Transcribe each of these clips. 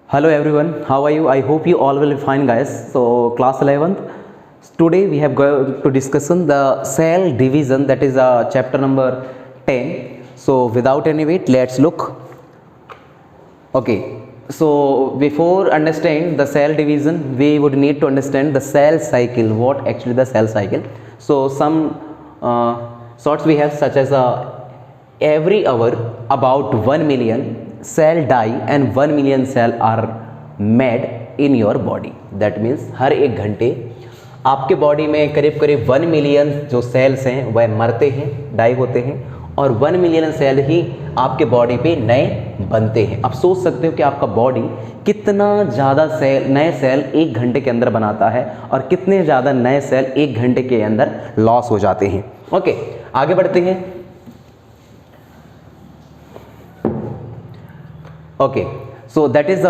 Hello everyone, how are you? I hope you all will be fine, guys. So class 11th. Today we have going to discussion the cell division, that is chapter number 10. So without any wait, let's look. Okay. So before understand the cell division, we would need to understand the cell cycle. What actually the cell cycle? So some sorts we have such as every hour about 1 million cell die and 1 million cell are made in your body. That means हर एक घंटे आपके body में करीब करीब 1 million जो sales हैं वह मरते हैं, डाई होते हैं, और 1 मिलियन सेल ही आपके बॉडी पे नए बनते हैं। आप सोच सकते हो कि आपका बॉडी कितना ज़्यादा नए सेल एक घंटे के अंदर बनाता है और कितने ज़्यादा नए सेल एक घंटे के अंदर लॉस हो जाते हैं। ओके, आगे बढ़ते हैं। Okay, so that is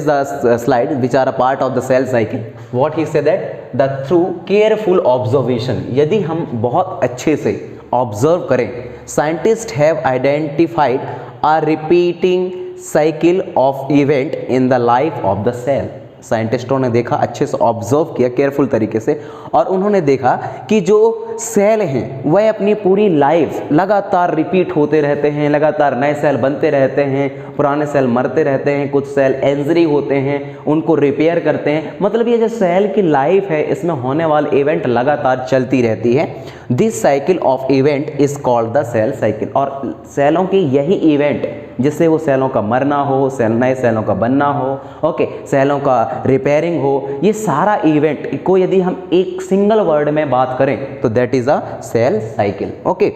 the slide which are a part of the cell cycle. What he said that the through careful observation, यदि हम बहुत अच्छे से ऑब्जर्व करें, scientists have identified a repeating cycle of event in the life of the cell. साइंटिस्टों ने देखा, अच्छे से ऑब्जर्व किया केयरफुल तरीके से, और उन्होंने देखा कि जो सेल हैं वह अपनी पूरी लाइफ लगातार रिपीट होते रहते हैं, लगातार नए सेल बनते रहते हैं, पुराने सेल मरते रहते हैं, कुछ सेल इंजरी होते हैं, उनको रिपेयर करते हैं। मतलब ये जो सेल की लाइफ है इसमें होने वाले इवेंट लगातार चलती रहती है। This cycle of event is called the cell cycle. और सेलों की यही इवेंट जिससे वो सेलों का मरना हो, नए सेलों का बनना हो, ओके, सेलों का रिपेयरिंग हो, ये सारा इवेंट को यदि हम एक सिंगल वर्ड में बात करें तो that is a cell cycle. Okay,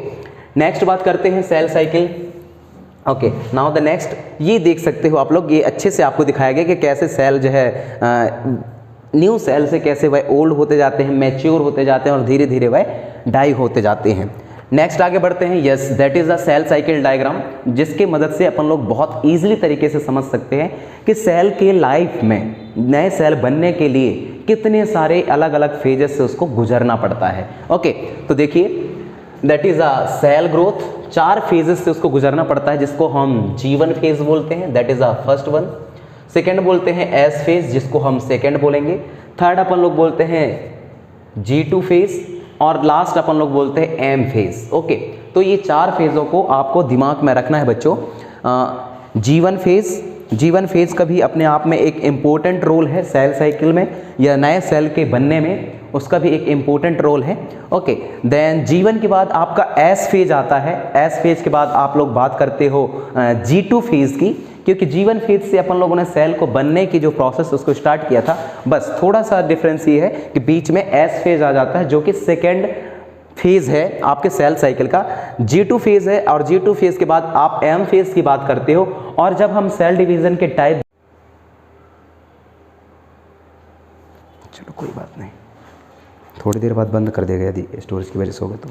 next बात करते हैं cell cycle. Okay, now the next, ये देख सकते हो आप लोग, ये अच्छे से आपको दिखाया गया कि कैसे सेल जो है न्यू सेल से कैसे वह ओल्ड होते जाते हैं, मैच्योर होते जाते हैं और धीरे धीरे वह डाई होते जाते हैं। नेक्स्ट आगे बढ़ते हैं। Yes, that is a cell cycle diagram, जिसकी मदद से अपन लोग बहुत ईजिली तरीके से समझ सकते हैं कि सेल के लाइफ में नए सेल बनने के लिए कितने सारे अलग अलग फेजेस से उसको गुजरना पड़ता है। ओके, तो देखिए, that is a cell growth, 4 phases से उसको गुजरना पड़ता है, जिसको हम G1 फेज बोलते हैं, that is a first one. Second बोलते हैं S फेज, जिसको हम सेकेंड बोलेंगे। थर्ड अपन लोग बोलते हैं G2 फेज, और लास्ट अपन लोग बोलते हैं M फेज। ओके, तो ये 4 फेज़ों को आपको दिमाग में रखना है बच्चों। G1 फेज का भी अपने आप में एक इम्पोर्टेंट रोल है सेल साइकिल में, या नए सेल के बनने में उसका भी एक इम्पोर्टेंट रोल है। ओके, देन G1 के बाद आपका S फेज आता है। S फेज के बाद आप लोग बात करते हो G2 फेज की, क्योंकि G1 फेज से अपन लोगों ने सेल को बनने की जो प्रोसेस उसको स्टार्ट किया था। बस थोड़ा सा डिफरेंस ये है कि बीच में S फेज आ जाता है, जो कि सेकेंड फेज है आपके सेल साइकिल का। G2 फेज है, और G2 फेज के बाद आप M फेज की बात करते हो। और जब हम सेल डिवीजन के टाइप, चलो कोई बात नहीं, थोड़ी देर बाद बंद कर देगा यदि स्टोरेज की वजह से होगा तो।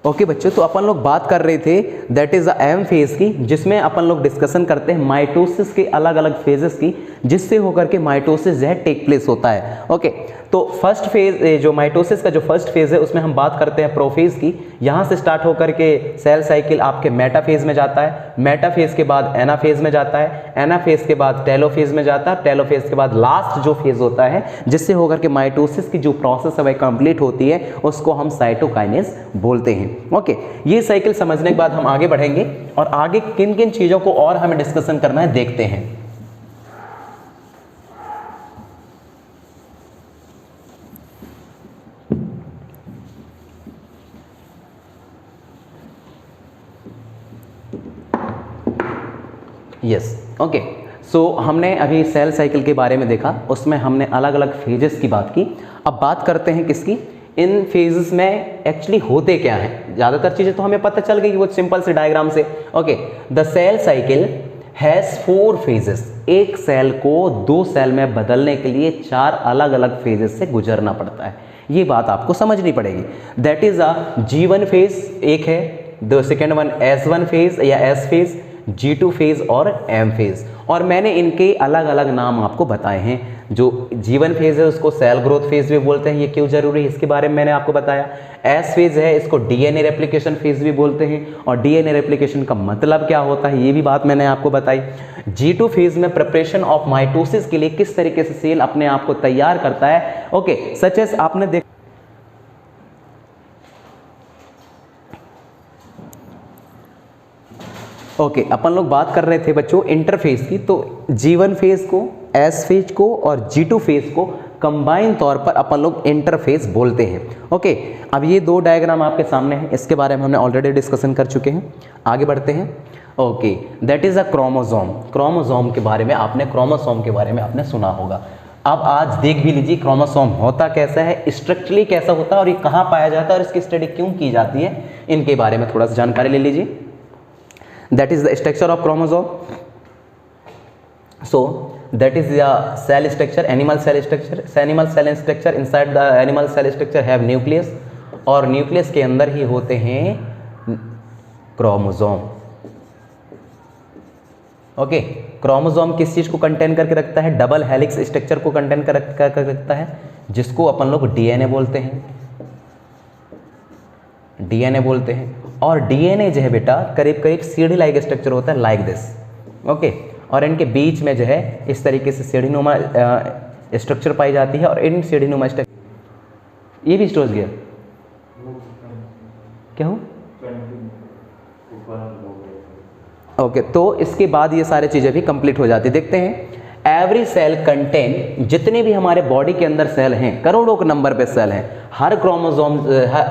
ओके बच्चों, तो अपन लोग बात कर रहे थे that is the M phase की, जिसमें अपन लोग डिस्कशन करते हैं माइटोसिस के अलग अलग फेजेस की, जिससे होकर के माइटोसिस जो है टेक प्लेस होता है। ओके, तो फर्स्ट फेज, जो माइटोसिस का जो फर्स्ट फेज है उसमें हम बात करते हैं प्रोफेज की। यहाँ से स्टार्ट होकर के सेल साइकिल आपके मेटाफेज में जाता है, मेटाफेज के बाद एनाफेज में जाता है, एनाफेज के बाद टेलोफेज में जाता है, टेलोफेज के बाद लास्ट जो फेज होता है जिससे होकर के माइटोसिस की जो प्रोसेस है वह कंप्लीट होती है, उसको हम साइटोकाइनेस बोलते हैं। ओके, ये साइकिल समझने के बाद हम आगे बढ़ेंगे और आगे किन किन चीज़ों को और हमें डिस्कशन करना है देखते हैं। यस, ओके, सो हमने अभी सेल साइकिल के बारे में देखा, उसमें हमने अलग अलग फेजेस की बात की। अब बात करते हैं किसकी, इन फेजेस में एक्चुअली होते क्या हैं। ज़्यादातर चीज़ें तो हमें पता चल गई वो सिंपल से डायग्राम से। Okay, the cell cycle has 4 phases. एक सेल को 2 सेल में बदलने के लिए 4 अलग अलग फेजेस से गुजरना पड़ता है, ये बात आपको समझनी पड़ेगी। That is a G1 phase एक है, the second one S1 phase या S फेज, G2 फेज और M फेज, और मैंने इनके अलग अलग नाम आपको बताए हैं। जो G1 फेज है उसको सेल ग्रोथ फेज भी बोलते हैं, ये क्यों जरूरी है इसके बारे में मैंने आपको बताया। S फेज है इसको DNA रेप्लिकेशन फेज भी बोलते हैं, और DNA रेप्लिकेशन का मतलब क्या होता है ये भी बात मैंने आपको बताई। G2 फेज में प्रिपरेशन ऑफ माइटोसिस के लिए किस तरीके से सेल अपने आप को तैयार करता है, ओके, सच एज आपने देख ओके अपन लोग बात कर रहे थे बच्चों इंटरफेस की, तो G1 फेज को, S फेज को और G2 फेज को कंबाइन तौर पर अपन लोग इंटरफेस बोलते हैं। ओके, अब ये दो डायग्राम आपके सामने हैं, इसके बारे में हमने ऑलरेडी डिस्कशन कर चुके हैं, आगे बढ़ते हैं। Okay, that is a chromosome. Chromosome के बारे में आपने सुना होगा। अब आज देख भी लीजिए क्रोमोसोम होता कैसा है, स्ट्रक्चरली कैसा होता है और ये कहाँ पाया जाता है और इसकी स्टडी क्यों की जाती है, इनके बारे में थोड़ा सा जानकारी ले लीजिए। That is the structure of chromosome. So that is the cell structure, animal cell structure. Animal cell structure, inside the animal cell structure have nucleus, और न्यूक्लियस के अंदर ही होते हैं क्रोमोसोम। ओके, क्रोमोसोम किस चीज को कंटेन करके रखता है, डबल हेलिक्स स्ट्रक्चर को कंटेन कर रखता है, जिसको अपन लोग डीएनए बोलते हैं, डीएनए बोलते हैं। और डीएनए जो है बेटा करीब करीब सीढ़ी लाइक स्ट्रक्चर होता है, लाइक दिस। ओके, और इनके बीच में जो है इस तरीके से सीढ़ीनुमा स्ट्रक्चर पाई जाती है, और इन सीढ़ीनुमा स्ट्रक्चर ये भी स्टोर गया क्या हो। ओके, तो इसके बाद ये सारी चीजें भी कंप्लीट हो जाती। देखते हैं, एवरी सेल कंटेन, जितने भी हमारे बॉडी के अंदर सेल हैं, करोड़ों के नंबर पे सेल हैं, हर क्रोमोसोम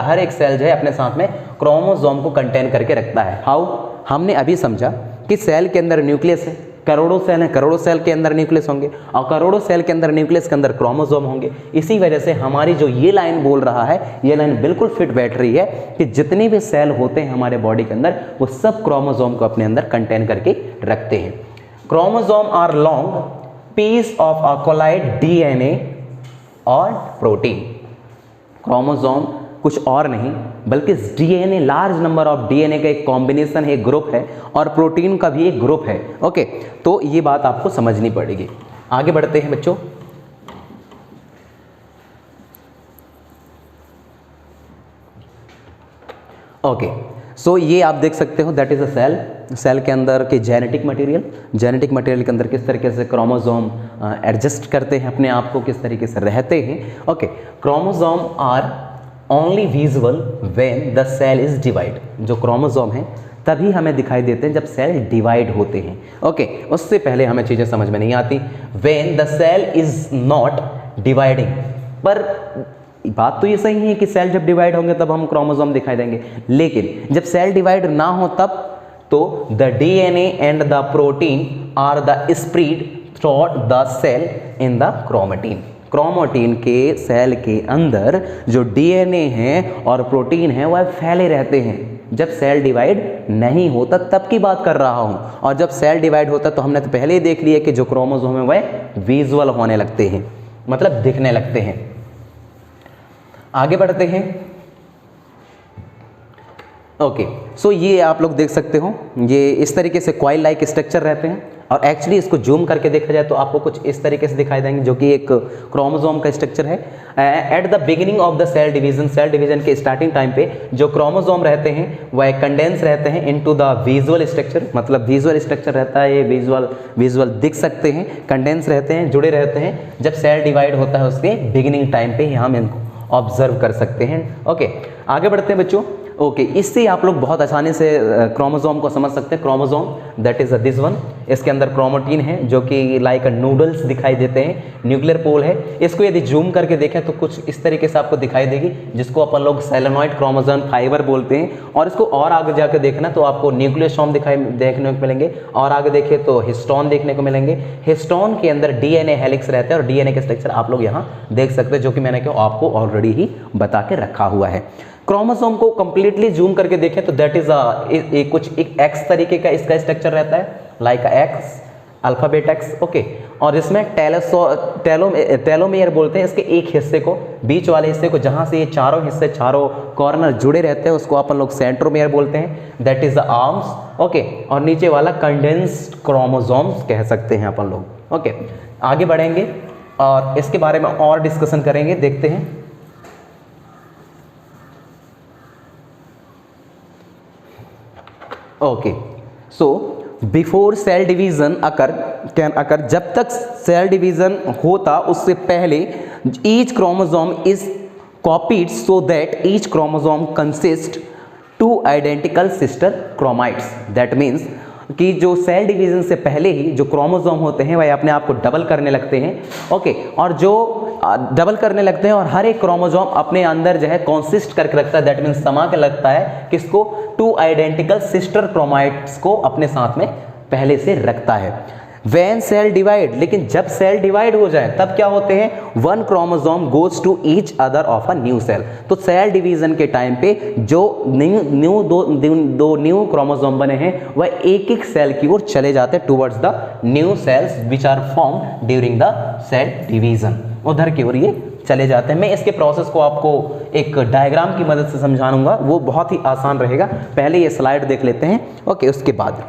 हर एक सेल जो है अपने साथ में क्रोमोसोम को कंटेन करके रखता है। हाउ, हमने अभी समझा कि सेल के अंदर न्यूक्लियस है, करोड़ों सेल हैं, करोड़ों सेल के अंदर न्यूक्लियस होंगे, और करोड़ों सेल के अंदर न्यूक्लियस के अंदर क्रोमोसोम होंगे। इसी वजह से हमारी जो ये लाइन बोल रहा है, ये लाइन बिल्कुल फिट बैठ रही है कि जितने भी सेल होते हैं हमारे बॉडी के अंदर वो सब क्रोमोसोम को अपने अंदर कंटेन करके रखते हैं। Chromosome are long piece of a coiled DNA और प्रोटीन। क्रोमोसोम कुछ और नहीं बल्कि DNA, large number of DNA का एक कॉम्बिनेशन है, एक ग्रुप है, और प्रोटीन का भी एक ग्रुप है। ओके, तो ये बात आपको समझनी पड़ेगी। आगे बढ़ते हैं बच्चों। ओके, सो ये आप देख सकते हो, that is a cell. Cell के अंदर के जेनेटिक मटेरियल के अंदर किस तरीके से क्रोमोसोम एडजस्ट करते हैं अपने आप को, किस तरीके से रहते हैं। Okay, chromosome are only visible when the cell is divide. जो क्रोमोसोम है तभी हमें दिखाई देते हैं जब सेल डिवाइड होते हैं। ओके, उससे पहले हमें चीजें समझ में नहीं आती। When the cell is not dividing, पर बात तो ये सही है कि सेल जब डिवाइड होंगे तब हम क्रोमोसोम दिखाई देंगे, लेकिन जब सेल डिवाइड ना हो तब तो the DNA and the protein are the spread throughout the cell in the chromatin. Chromatin के सेल के अंदर जो डीएनए है और प्रोटीन है वह फैले रहते हैं। जब सेल डिवाइड नहीं होता तब की बात कर रहा हूं, और जब सेल डिवाइड होता तो हमने तो पहले ही देख लिया कि जो क्रोमोसोम है वह विजुअल होने लगते हैं, मतलब दिखने लगते हैं। आगे बढ़ते हैं। ओके, सो ये आप लोग देख सकते हो, ये इस तरीके से कॉइल लाइक स्ट्रक्चर रहते हैं, और एक्चुअली इसको जूम करके देखा जाए तो आपको कुछ इस तरीके से दिखाई देंगे, जो कि एक क्रोमोसोम का स्ट्रक्चर है। At the beginning of the cell division के स्टार्टिंग टाइम पे जो क्रोमोसोम रहते हैं वह कंडेंस रहते हैं इनटू द विजुअल स्ट्रक्चर, मतलब विजुअल स्ट्रक्चर रहता है, ये विजुअल दिख सकते हैं, कंडेंस रहते हैं, जुड़े रहते हैं। जब सेल डिवाइड होता है उसके बिगिनिंग टाइम पे हम इनको ऑब्जर्व कर सकते हैं। ओके, आगे बढ़ते हैं बच्चों। ओके, इससे आप लोग बहुत आसानी से क्रोमोसोम को समझ सकते हैं। Chromosome that is this one, इसके अंदर क्रोमेटिन है जो कि लाइक नूडल्स दिखाई देते हैं, न्यूक्लियर पोल है। इसको यदि जूम करके देखें तो कुछ इस तरीके से आपको दिखाई देगी, जिसको अपन लोग सेलेनॉइड क्रोमोसोम फाइबर बोलते हैं। और इसको और आगे जाकर देखना तो आपको न्यूक्लियोसोम देखने को मिलेंगे, और आगे देखें तो हिस्टोन देखने को मिलेंगे। हिस्टोन के अंदर डीएनए हेलिक्स रहते हैं, और डीएनए के स्ट्रक्चर आप लोग यहाँ देख सकते हैं, जो कि मैंने आपको ऑलरेडी ही बता के रखा हुआ है। क्रोमोसोम को कंप्लीटली जूम करके देखें तो दैट इज एक एक्स तरीके का इसका स्ट्रक्चर रहता है, like x, alphabet x. Okay, और इसमें टेलोमेयर बोलते हैं इसके एक हिस्से को, बीच वाले हिस्से को जहाँ से ये चारों हिस्से, चारों कॉर्नर जुड़े रहते हैं, उसको अपन लोग सेंट्रोमेयर बोलते हैं, that is the arms. Okay, और नीचे वाला कंडेंस्ड क्रोमोसोम्स कह सकते हैं अपन लोग। ओके, आगे बढ़ेंगे और इसके बारे में और डिस्कशन करेंगे, देखते हैं। Okay, so before cell division can occur, जब तक सेल डिवीजन होता उससे पहले each chromosome is copied so that each chromosome consist to identical sister chromatids. That means कि जो सेल डिवीजन से पहले ही जो क्रोमोसोम होते हैं वह अपने आप को डबल करने लगते हैं। ओके, और जो डबल करने लगते हैं और हर एक क्रोमोसोम अपने अंदर जो है कॉन्सिस्ट करके रखता है, दैट मीन्स समा के लगता है किसको, टू आइडेंटिकल सिस्टर क्रोमाइट्स को अपने साथ में पहले से रखता है। When सेल डिवाइड, लेकिन जब सेल डिवाइड हो जाए तब क्या होते हैं, one chromosome goes to each other of a new cell. तो सेल डिवीजन के टाइम पे जो दो न्यू क्रोमोसोम बने हैं वह एक एक सेल की ओर चले जाते हैं towards the new cells which are form during the cell division, उधर की ओर ये चले जाते हैं। मैं इसके प्रोसेस को आपको एक डायग्राम की मदद से समझाऊंगा, वो बहुत ही आसान रहेगा। पहले ये स्लाइड देख लेते हैं। ओके, उसके बाद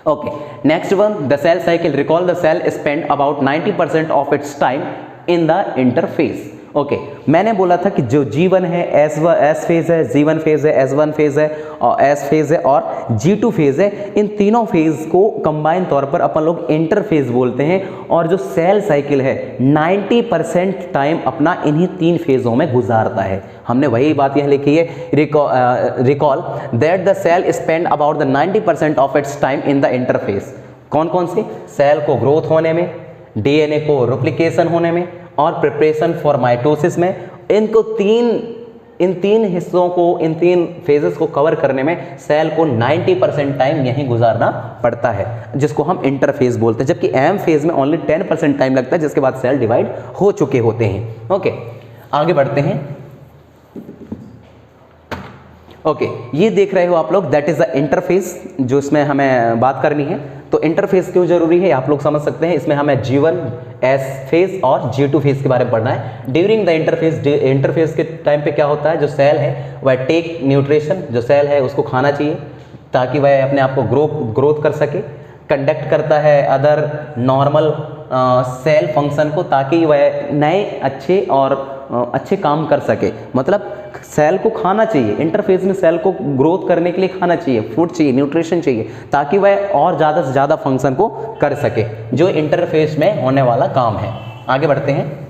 okay, next one, the cell cycle. Recall the cell spend about 90% of its time in the interphase. Okay, मैंने बोला था कि जो G1 है, S फेज है, G1 फेज है, S1 फेज है और S फेज है और G2 फेज है, इन तीनों फेज को कंबाइन तौर पर अपन लोग इंटरफेज बोलते हैं। और जो सेल साइकिल है 90% टाइम अपना इन्हीं तीन फेजों में गुजारता है। हमने वही बात यहाँ लिखी है, recall that the cell spend about the 90% of its time in the interphase. कौन कौन सी, सेल को ग्रोथ होने में, डीएनए को रेप्लिकेशन होने में और प्रिपरेशन फॉर माइटोसिस में। इन तीन हिस्सों को, इन तीन फेजेस को कवर करने में सेल को 90% टाइम यहीं गुजारना पड़ता है, जिसको हम इंटरफेज बोलते हैं। जबकि एम फेज में ओनली 10% टाइम लगता है, जिसके बाद सेल डिवाइड हो चुके होते हैं। ओके, आगे बढ़ते हैं। ओके, ये देख रहे हो आप लोग, दैट इज द इंटरफेस, जो इसमें हमें बात करनी है। तो इंटरफेस क्यों जरूरी है आप लोग समझ सकते हैं। इसमें हमें G1 S फेज और G2 फेज के बारे में पढ़ना है। ड्यूरिंग द इंटरफेस के टाइम पे क्या होता है, जो सेल है वह टेक न्यूट्रिशन, जो सेल है उसको खाना चाहिए ताकि वह अपने आप को ग्रोथ कर सके। कंडक्ट करता है अदर नॉर्मल सेल फंक्शन को, ताकि वह नए अच्छे काम कर सके। मतलब सेल को खाना चाहिए, इंटरफेस में सेल को ग्रोथ करने के लिए खाना चाहिए, फूड चाहिए, न्यूट्रिशन चाहिए, ताकि वह और ज़्यादा से ज़्यादा फंक्शन को कर सके, जो इंटरफेस में होने वाला काम है। आगे बढ़ते हैं।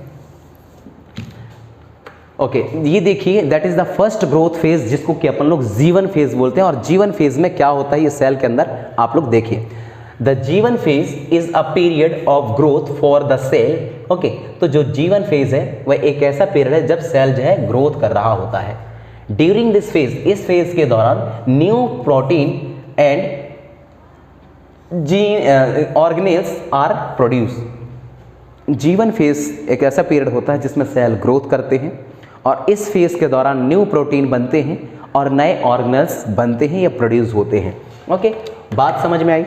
ओके, ये देखिए, that is the first growth phase, जिसको कि अपन लोग G1 फेज बोलते हैं। और G1 फेज में क्या होता है ये सेल के अंदर आप लोग देखिए। The G1 phase is a period of growth for the cell. Okay, तो जो G1 फेज है वह एक ऐसा पीरियड है जब सेल जो है ग्रोथ कर रहा होता है। ड्यूरिंग दिस फेज, इस फेज के दौरान new protein and organelles are produce. G1 phase एक ऐसा पीरियड होता है जिसमें सेल ग्रोथ करते हैं और इस फेज के दौरान न्यू प्रोटीन बनते हैं और नए ऑर्गेनेल्स बनते हैं या प्रोड्यूस होते हैं। ओके, बात समझ में आई।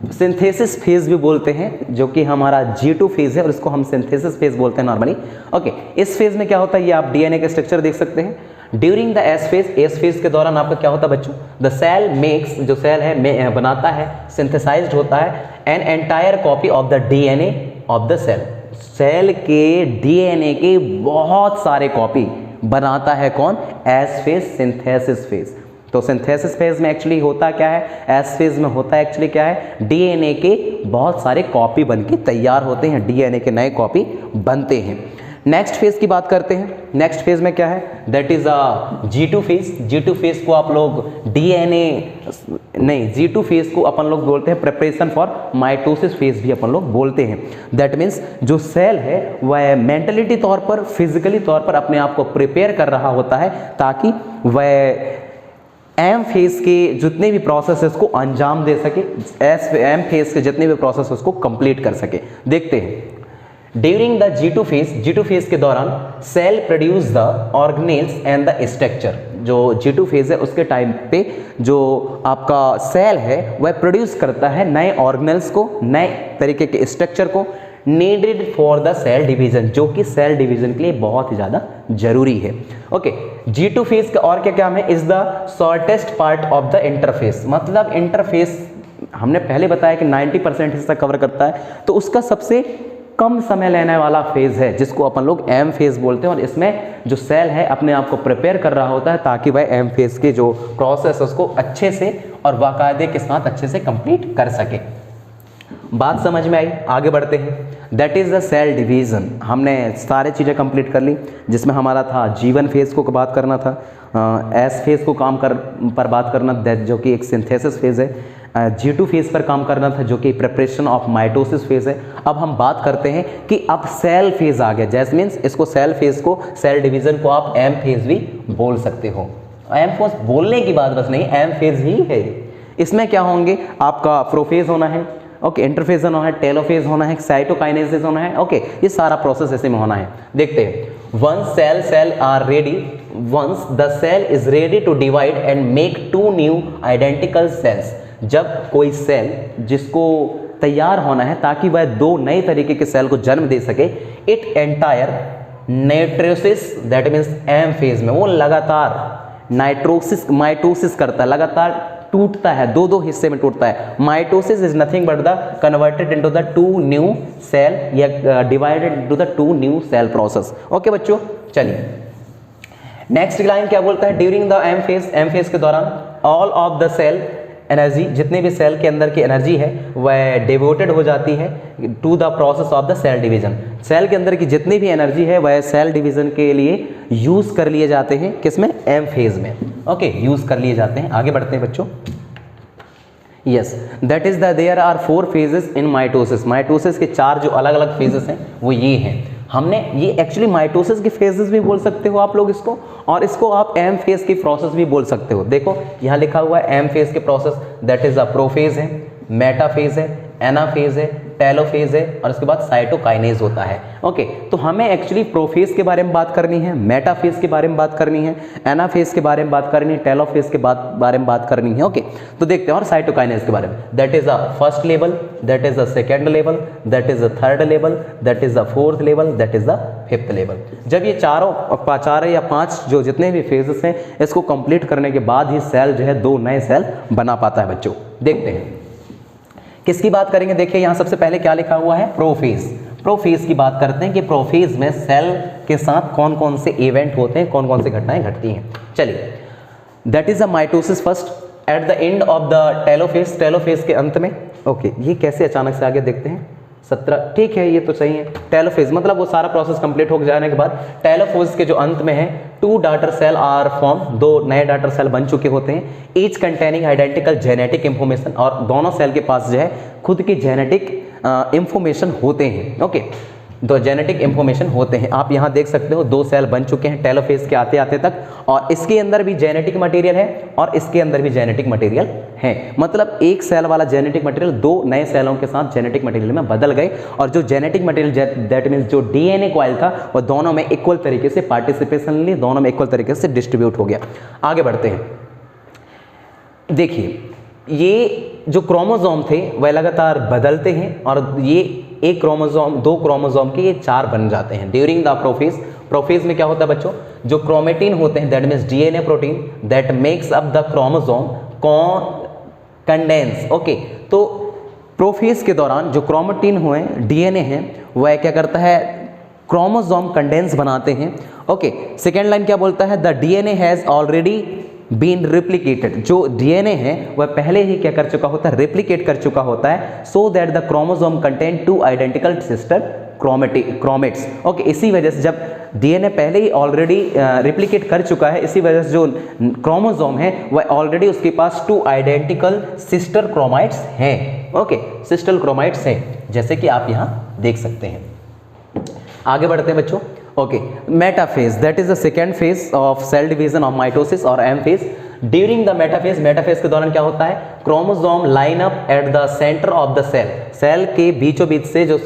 सिंथेसिस फेज भी बोलते हैं, जो कि हमारा G2 फेज है और इसको हम सिंथेसिस फेज बोलते हैं नॉर्मली। ओके, इस फेज में क्या होता है, ये आप डीएनए के स्ट्रक्चर देख सकते हैं। ड्यूरिंग द एस फेज के दौरान आपका क्या होता है बच्चों, द सेल मेक्स, जो सेल है बनाता है, सिंथेसाइज्ड होता है an entire copy of the DNA of the cell. Cell के डीएनए के बहुत सारे कॉपी बनाता है कौन, एस फेज, सिंथेसिस फेज। तो सिंथेसिस फेज में एक्चुअली होता क्या है, एस फेज में होता है एक्चुअली क्या है, डीएनए के बहुत सारे कॉपी बनके तैयार होते हैं, डीएनए के नए कॉपी बनते हैं। नेक्स्ट फेज की बात करते हैं। नेक्स्ट फेज में क्या है, that is G2 phase. G2 phase को आप लोग G2 फेज को अपन लोग बोलते हैं प्रिपरेशन फॉर माइटोसिस फेज भी अपन लोग बोलते हैं। दैट मीन्स जो सेल है वह मेंटलिटी तौर पर, फिजिकली तौर पर अपने आप को प्रिपेयर कर रहा होता है ताकि वह एम फेज के जितने भी प्रोसेसेस को अंजाम दे सके, एम फेज के जितने भी प्रोसेस उसको कंप्लीट कर सके। देखते हैं। ड्यूरिंग द G2 फेज के दौरान cell produce the organelles and the structure. जो G2 फेज है उसके टाइम पे जो आपका सेल है वह प्रोड्यूस करता है नए ऑर्गेनेल्स को, नए तरीके के स्ट्रक्चर को, needed for the cell division, जो कि सेल डिवीजन के लिए बहुत ही ज़्यादा जरूरी है। ओके, G2 फेज का और क्या काम है? Is the shortest part of the interface, मतलब इंटरफेस हमने पहले बताया कि 90% हिस्सा कवर करता है, तो उसका सबसे कम समय लेने वाला फेज है जिसको अपन लोग एम फेज बोलते हैं। और इसमें जो सेल है अपने आप को प्रिपेयर कर रहा होता है ताकि वह एम फेज के जो प्रोसेस उसको अच्छे से और बाकायदे के साथ अच्छे से कंप्लीट कर सके। बात समझ में आई? आगे बढ़ते हैं। That is the cell division. हमने सारे चीज़ें कंप्लीट कर ली, जिसमें हमारा था G1 फेज को बात करना था, एस फेज को पर बात करना जो कि एक सिंथेसिस फेज है, G2 फेज पर काम करना था जो कि प्रिपरेशन ऑफ माइटोसिस फेज है। अब हम बात करते हैं कि अब सेल फेज आ गया, जैसे मीन्स इसको सेल फेज को, सेल डिवीजन को आप एम फेज भी बोल सकते हो। एम फेज बोलने की बात बस नहीं, एम फेज ही है। इसमें क्या होंगे? आपका प्रोफेज होना है, ओके, इंटरफेज होना है, टेलोफेज होना है, साइटोकाइनेसिस होना है, ओके, ये सारा प्रोसेस ऐसे में होना है। देखते हैं। Once cell are ready, once the cell is ready to divide and make two new identical cells, जब कोई सेल जिसको तैयार होना है ताकि वह दो नए तरीके के सेल को जन्म दे सके, it enters mitosis, that means M phase में वो लगातार नाइट्रोसिस माइटोसिस करता है, लगातार टूटता है, दो हिस्से में टूटता है। Mitosis is nothing but the converted into the two new cell या divided into the two new cell process. Okay बच्चों, चलिए नेक्स्ट लाइन क्या बोलता है? ड्यूरिंग द एम फेज के दौरान all of the cell energy, जितने भी सेल के अंदर की एनर्जी है वह डिवोटेड हो जाती है to the process of the cell division. Cell के अंदर की जितनी भी एनर्जी है वह सेल डिवीजन के लिए यूज कर लिए जाते हैं, किसमें? एम फेज में। ओके, यूज कर लिए जाते हैं। आगे बढ़ते हैं बच्चों। Yes, that is the there are 4 phases in mitosis. Mitosis के 4 जो अलग अलग फेजेस हैं वो ये हैं। हमने ये एक्चुअली माइटोसिस के फेजेस भी बोल सकते हो आप लोग इसको, और इसको आप एम फेज की प्रोसेस भी बोल सकते हो। देखो यहाँ लिखा हुआ है एम फेज के process, that is a prophase है, मेटाफेज है, एनाफेज है, टेलोफेज है, और उसके बाद साइटोकाइनेज होता है। ओके, तो हमें एक्चुअली प्रोफेज के बारे में बात करनी है, मेटाफेज के बारे में बात करनी है, एनाफेज के बारे में बात करनी है, टेलोफेज के बारे में बात करनी है। ओके, तो देखते हैं। और साइटोकाइनेज के बारे में, that is a first level, that is a second level, that is a third level, that is a fourth level, that is the fifth level. जब ये चार या पांच जो जितने भी फेजेस हैं इसको कंप्लीट करने के बाद ही सेल जो है 2 नए सेल बना पाता है बच्चों। देखते हैं किसकी बात करेंगे। देखिए यहाँ सबसे पहले क्या लिखा हुआ है? प्रोफेज। प्रोफेज की बात करते हैं कि प्रोफेज में सेल के साथ कौन कौन से इवेंट होते हैं, कौन कौन से घटनाएं घटती हैं। चलिए, that is a mitosis first at the end of the telophase, telophase के अंत में। ओके, ये कैसे अचानक से आगे देखते हैं 17, ठीक है, ये तो सही है। टेलोफेज मतलब वो सारा प्रोसेस कंप्लीट हो जाने के बाद टेलोफेज के जो अंत में है 2 डॉटर सेल आर फॉर्म, 2 नए डॉटर सेल बन चुके होते हैं, each containing identical genetic information, और दोनों सेल के पास जो है खुद की जेनेटिक इंफॉर्मेशन होते हैं। ओके, 2 जेनेटिक इंफॉर्मेशन होते हैं। आप यहाँ देख सकते हो 2 सेल बन चुके हैं टेलोफेज के आते आते तक, और इसके अंदर भी जेनेटिक मटेरियल है और इसके अंदर भी जेनेटिक मटेरियल है। मतलब एक सेल वाला जेनेटिक मटेरियल 2 नए सेलों के साथ जेनेटिक मटेरियल में बदल गए, और जो जेनेटिक मटेरियल दैट मीन्स जो डीएनए कॉइल था वो दोनों में इक्वल तरीके से पार्टिसिपेशन ली, दोनों में इक्वल तरीके से डिस्ट्रीब्यूट हो गया। आगे बढ़ते हैं। देखिए, ये जो क्रोमोसोम थे वह लगातार बदलते हैं, और ये एक क्रोमोसोम 2 क्रोमोसोम के ये 4 बन जाते हैं ड्यूरिंग द प्रोफेज। प्रोफेज में क्या होता है बच्चों? जो क्रोमेटिन होते हैं that means DNA protein that makes up the chromosome condense. Okay, तो प्रोफेज के दौरान जो क्रोमेटिन हुए डीएनए हैं वह क्या करता है? क्रोमोसोम कंडेंस बनाते हैं। ओके, सेकेंड लाइन क्या बोलता है? The DNA has already been replicated. जो डीएनए है वह पहले ही क्या कर चुका होता है? रिप्लिकेट कर चुका होता है, so that the chromosome contain 2 identical sister chromatids. Okay, इसी वजह से जब डीएनए पहले ही ऑलरेडी रिप्लिकेट कर चुका है, इसी वजह से जो क्रोमोसोम है वह ऑलरेडी उसके पास 2 आइडेंटिकल सिस्टर क्रोमाइट्स हैं। ओके, सिस्टर क्रोमाइट्स हैं, जैसे कि आप यहाँ देख सकते हैं। आगे बढ़ते हैं बच्चों। Okay, metaphase that is the second phase of cell division of mitosis और M phase. During the metaphase, metaphase के दौरान क्या होता है? Chromosome line up at the centre of the cell, cell के बीचों बीच से जो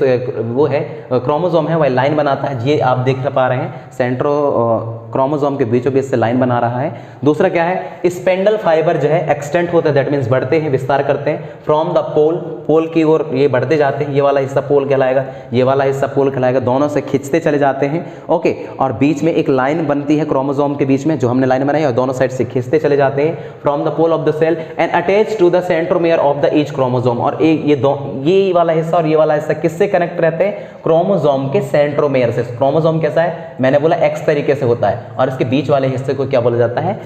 वो है क्रोमोसोम है वह लाइन बनाता है, ये आप देख पा रहे हैं सेंट्रो क्रोमोसोम के बीचों बीच से लाइन बना रहा है। दूसरा क्या है, स्पेंडल फाइबर जो है एक्सटेंड होता है, दैट मीन्स बढ़ते हैं, विस्तार करते हैं फ्रॉम द पोल, पोल की ओर ये बढ़ते जाते हैं, ये वाला हिस्सा पोल कहलाएगा, ये वाला हिस्सा पोल कहलाएगा, दोनों से खींचते चले जाते हैं। ओके, और बीच में एक लाइन बनती है क्रोमोसोम के बीच में, जो हमने लाइन बनाई और दोनों साइड से खींचते चले जाते हैं from the pole of the cell and attach to the centromere of the each chromosome. और ये वाला हिस्सा और ये वाला हिस्सा किससे कनेक्ट रहते हैं, क्रोमोसोम के सेंट्रोमियर से। क्रोमोसोम कैसा है, मैंने बोला एक्स तरीके से होता है, और इसके बीच वाले हिस्से को क्या बोला जाता है,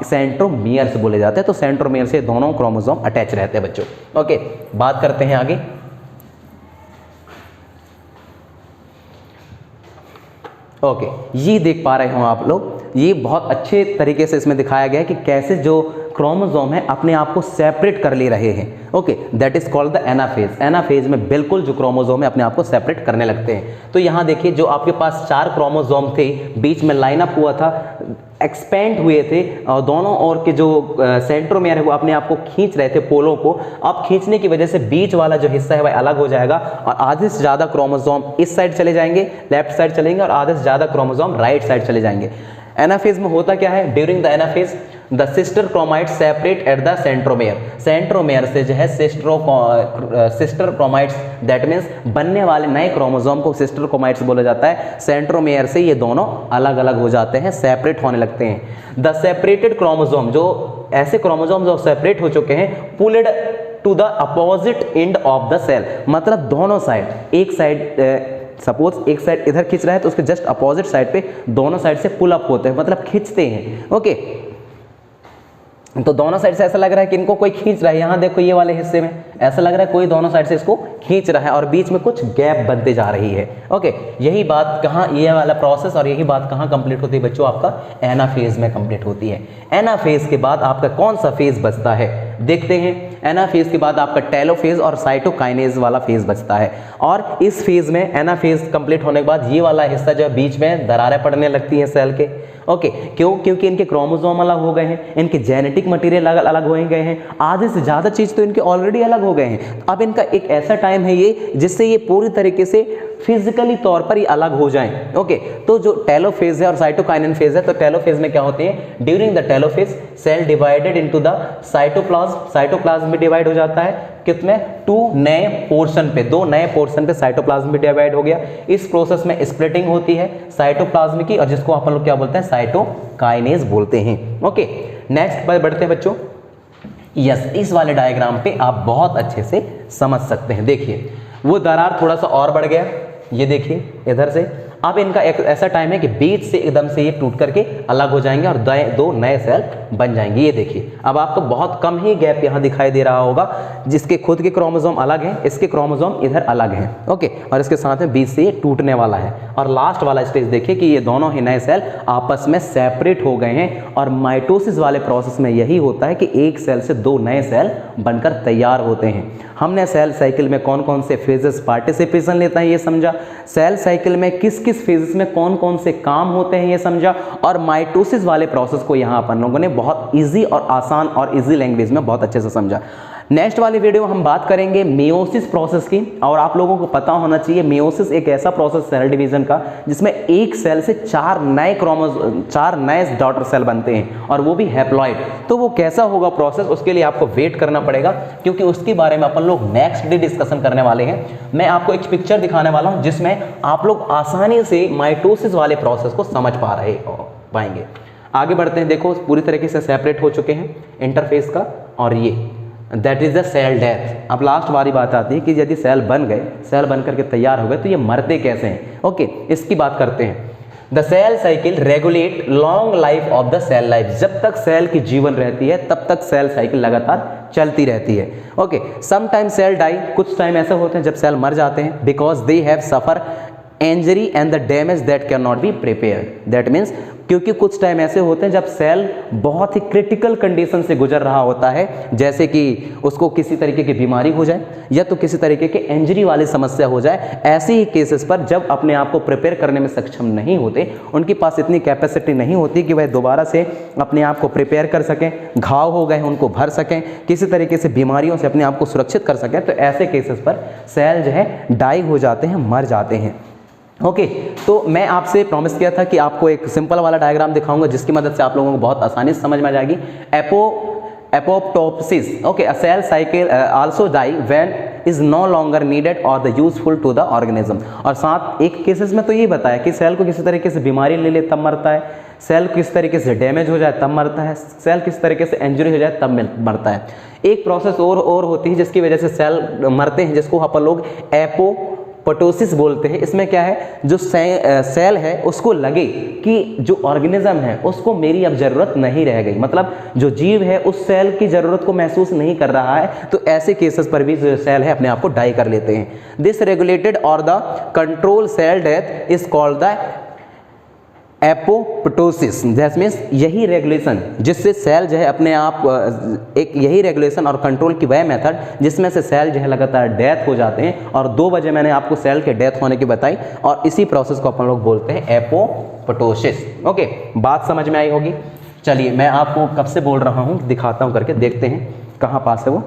सेंट्रोमियर से बोले जाते हैं। तो सेंट्रोमियर से दोनों क्रोमोसोम अटैच रहते हैं बच्चों। ओके, बात करते हैं आगे। ओके, ये देख पा रहे हो आप लोग, ये बहुत अच्छे तरीके से इसमें दिखाया गया है कि कैसे जो क्रोमोसोम है अपने आप को सेपरेट कर ले रहे हैं। Okay, that is called the anaphase. Anaphase में बिल्कुल जो क्रोमोसोम है अपने आप को सेपरेट करने लगते हैं। तो यहाँ देखिए, जो आपके पास 4 क्रोमोसोम थे, बीच में लाइन अप हुआ था, एक्सपेंड हुए थे, और दोनों ओर के जो सेंट्रोमियर है वो अपने आप को खींच रहे थे पोलों को। अब खींचने की वजह से बीच वाला जो हिस्सा है वह अलग हो जाएगा, और आधे से ज़्यादा क्रोमोसोम इस साइड चले जाएंगे, लेफ्ट साइड चलेंगे, और आधे से ज़्यादा क्रोमोसोम राइट साइड चले जाएंगे। एनाफेज में होता क्या है, during the anaphase the sister chromites separate at the centromere. Centromere से जो है सिस्टर क्रोमाइट्स, दैट मीन्स बनने वाले नए क्रोमोसोम को सिस्टर क्रोमाइट्स बोला जाता है। सेंट्रोमियर से ये दोनों अलग अलग हो जाते हैं, सेपरेट होने लगते हैं। द सेपरेटेड क्रोमोसोम, जो ऐसे क्रोमोसोम जो सेपरेट हो चुके हैं, pulled to the opposite end of the cell, मतलब दोनों साइड, एक साइड सपोज एक साइड इधर खींच रहा है तो उसके जस्ट अपोजिट साइड पे दोनों साइड से पुल अप होते हैं, मतलब खींचते हैं। ओके, तो दोनों साइड से ऐसा लग रहा है कि इनको कोई खींच रहा है। यहाँ देखो, ये वाले हिस्से में ऐसा लग रहा है कोई दोनों साइड से इसको खींच रहा है, और बीच में कुछ गैप बनते जा रही है। ओके, यही बात कहाँ, ये वाला प्रोसेस और यही बात कहाँ कंप्लीट होती है बच्चों, आपका एनाफेज में कंप्लीट होती है। एनाफेज के बाद आपका कौन सा फेज बचता है, देखते हैं। एनाफेज के बाद आपका टेलोफेज और साइटोकाइनेज वाला फेज बचता है, और इस फेज में एनाफेज कंप्लीट होने के बाद ये वाला हिस्सा जो है बीच में दरारें पड़ने लगती हैं सेल के। ओके, क्यों, क्योंकि इनके क्रोमोसोम अलग हो गए हैं, इनके जेनेटिक मटेरियल अलग हो गए हैं, आधे से ज़्यादा चीज़ तो इनके ऑलरेडी अलग हो गए हैं। अब इनका एक ऐसा टाइम है ये जिससे ये पूरी तरीके से फिजिकली तौर पर ये अलग हो जाएं। ओके, तो जो टेलोफेज है और साइटोकाइनेन फेज है, तो टेलोफेज में क्या होते हैं, during the telophase cell divided into the cytoplasm, cytoplasm में डिवाइड हो जाता है, कितने, 2 नए पोर्शन पे, 2 नए पोर्शन पे साइटोप्लाज्म में डिवाइड हो गया। इस प्रोसेस में स्प्लिटिंग होती है साइटोप्लाज्म की, और जिसको अपन लोग क्या बोलते हैं, साइटोकाइनेज बोलते हैं। ओके, नेक्स्ट पर बढ़ते हैं बच्चों। यस, इस वाले डायग्राम पे आप बहुत अच्छे से समझ सकते हैं। देखिए, वो दरार थोड़ा सा और बढ़ गया, ये देखिए इधर से। अब इनका एक ऐसा टाइम है कि बीच से एकदम से ये टूट करके अलग हो जाएंगे और 2 नए सेल बन जाएंगे। ये देखिए, अब आपको बहुत कम ही गैप यहाँ दिखाई दे रहा होगा, जिसके खुद के क्रोमोसोम अलग हैं, इसके क्रोमोसोम इधर अलग हैं। ओके, और इसके साथ में बीच से ये टूटने वाला है। और लास्ट वाला स्टेज देखिए कि ये दोनों ही नए सेल आपस में सेपरेट हो गए हैं, और माइटोसिस वाले प्रोसेस में यही होता है कि एक सेल से 2 नए सेल बनकर तैयार होते हैं। हमने सेल साइकिल में कौन कौन से फेजेस पार्टिसिपेशन लेता है ये समझा, सेल साइकिल में किस किस फेजेस में कौन कौन से काम होते हैं ये समझा, और माइटोसिस वाले प्रोसेस को यहाँ अपन लोगों ने बहुत इजी और आसान और इजी लैंग्वेज में बहुत अच्छे से समझा। नेक्स्ट वाली वीडियो में हम बात करेंगे मियोसिस प्रोसेस की, और आप लोगों को पता होना चाहिए मियोसिस एक ऐसा प्रोसेस सेल डिवीजन का जिसमें एक सेल से 4 नए डॉटर सेल बनते हैं, और वो भी हैप्लॉइड। तो वो कैसा होगा प्रोसेस, उसके लिए आपको वेट करना पड़ेगा, क्योंकि उसके बारे में अपन लोग नेक्स्ट डे डिस्कशन करने वाले हैं। मैं आपको एक पिक्चर दिखाने वाला हूं जिसमें आप लोग आसानी से माइटोसिस वाले प्रोसेस को समझ पाएंगे। आगे बढ़ते हैं। देखो, पूरी तरीके से सेपरेट हो चुके हैं इंटरफेस का, और ये that is the cell death. अब लास्ट वाली बात आती है कि यदि सेल बन गए, सेल बन करके तैयार हो गए, तो ये मरते कैसे हैं। ओके, इसकी बात करते हैं। The cell cycle regulate long life of the cell life. जब तक सेल की जीवन रहती है तब तक सेल साइकिल लगातार चलती रहती है। Okay, some time cell die, कुछ टाइम ऐसे होते हैं जब सेल मर जाते हैं, because they have suffer injury and the damage that can not be prepared. That means क्योंकि कुछ टाइम ऐसे होते हैं जब सेल बहुत ही क्रिटिकल कंडीशन से गुजर रहा होता है, जैसे कि उसको किसी तरीके की बीमारी हो जाए या तो किसी तरीके के इंजरी वाली समस्या हो जाए, ऐसे ही केसेस पर जब अपने आप को प्रिपेयर करने में सक्षम नहीं होते, उनके पास इतनी कैपेसिटी नहीं होती कि वह दोबारा से अपने आप को प्रिपेयर कर सकें, घाव हो गए उनको भर सकें, किसी तरीके से बीमारियों से अपने आप को सुरक्षित कर सकें, तो ऐसे केसेस पर सेल जो है डाई हो जाते हैं, मर जाते हैं। ओके, तो मैं आपसे प्रॉमिस किया था कि आपको एक सिंपल वाला डायग्राम दिखाऊंगा जिसकी मदद से आप लोगों को बहुत आसानी से समझ में आ जाएगी। Apoptosis, okay, a cell cycle also die when is no longer needed और the useful to the organism. और साथ एक केसेस में तो ये बताया कि सेल को किसी तरीके से बीमारी ले ले तब मरता है, सेल किस तरीके से डैमेज हो जाए तब मरता है, सेल किस तरीके से इंजरी हो जाए तब मरता है। एक प्रोसेस और होती है जिसकी वजह से सेल मरते हैं, जिसको अपन लोग एपोप्टोसिस बोलते हैं। इसमें क्या है, जो सेल है उसको लगे कि जो ऑर्गेनिज्म है उसको मेरी अब जरूरत नहीं रह गई, मतलब जो जीव है उस सेल की जरूरत को महसूस नहीं कर रहा है, तो ऐसे केसेस पर भी जो सेल है अपने आप को डाई कर लेते हैं। दिस रेगुलेटेड और the control cell death is called the apoptosis. That means यही रेगुलेशन जिससे सेल जो है अपने आप एक यही रेगुलेशन और कंट्रोल की वह मेथड जिसमें से सेल जो है लगातार डेथ हो जाते हैं, और 2 वजह मैंने आपको सेल के डेथ होने की बताई, और इसी प्रोसेस को अपन लोग बोलते हैं एपोप्टोसिस। ओके, बात समझ में आई होगी। चलिए मैं आपको कब से बोल रहा हूँ दिखाता हूँ करके, देखते हैं कहाँ पास है वो।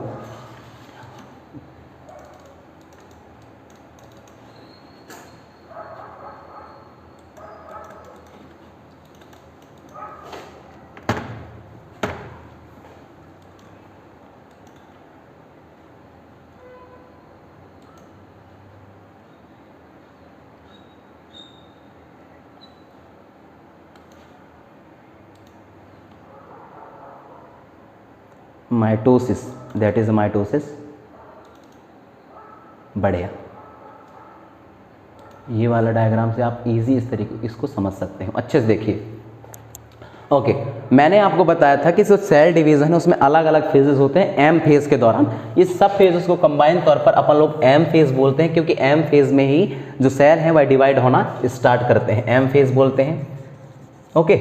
Mitosis, that is mitosis. बढ़िया, ये वाला डायग्राम से आप इजी इस तरीके इसको समझ सकते हैं। अच्छे से देखिए। ओके, मैंने आपको बताया था कि जो सेल डिवीजन है उसमें अलग अलग फेजेस होते हैं एम फेज के दौरान। ये सब फेजेस को कंबाइन तौर पर अपन लोग एम फेज बोलते हैं, क्योंकि एम फेज में ही जो सेल है वह डिवाइड होना स्टार्ट करते हैं, एम फेज बोलते हैं। Okay,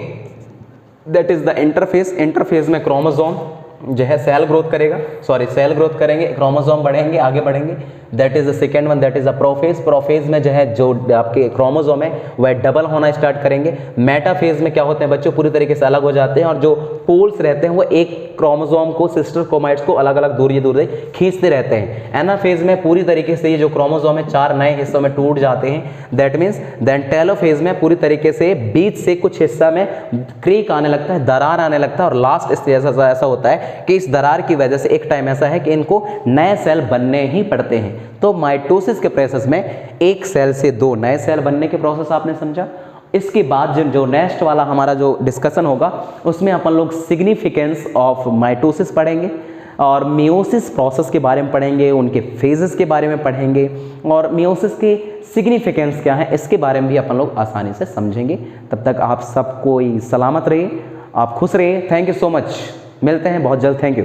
that is the interphase. Interphase में क्रोमोसोम जो है सेल ग्रोथ करेगा, सेल ग्रोथ करेंगे, क्रोमोसोम बढ़ेंगे, आगे बढ़ेंगे। That is the second one, that is the prophase. Prophase में जो है जो आपके क्रोमोसोम है वह डबल होना स्टार्ट करेंगे। मेटाफेज में क्या होते हैं बच्चों, पूरी तरीके से अलग हो जाते हैं, और जो पोल्स रहते हैं वो एक क्रोमोसोम को, सिस्टर क्रोमैटिड्स को अलग अलग दूर खींचते रहते हैं। एनाफेज में पूरी तरीके से ये जो क्रोमोसोम है 4 नए हिस्सों में टूट जाते हैं। दैट मीन्स देन टेलोफेज में पूरी तरीके से बीच से कुछ हिस्सा में क्रीक आने लगता है, दरार आने लगता है, और लास्ट स्टेज ऐसा होता है कि इस दरार की वजह से एक टाइम ऐसा है कि इनको नए सेल बनने ही पड़ते हैं। तो माइटोसिस के प्रोसेस में एक सेल से 2 नए सेल बनने के प्रोसेस आपने समझा। इसके बाद जो नेक्स्ट वाला हमारा जो डिस्कशन होगा उसमें अपन लोग सिग्निफिकेंस ऑफ माइटोसिस पढ़ेंगे, और मियोसिस प्रोसेस के बारे में पढ़ेंगे, उनके फेजेस के बारे में पढ़ेंगे, और मियोसिस की सिग्निफिकेंस क्या है इसके बारे में भी अपन लोग आसानी से समझेंगे। तब तक आप सब कोई सलामत रहिए, आप खुश रहिए। थैंक यू सो मच, मिलते हैं बहुत जल्द। Thank you.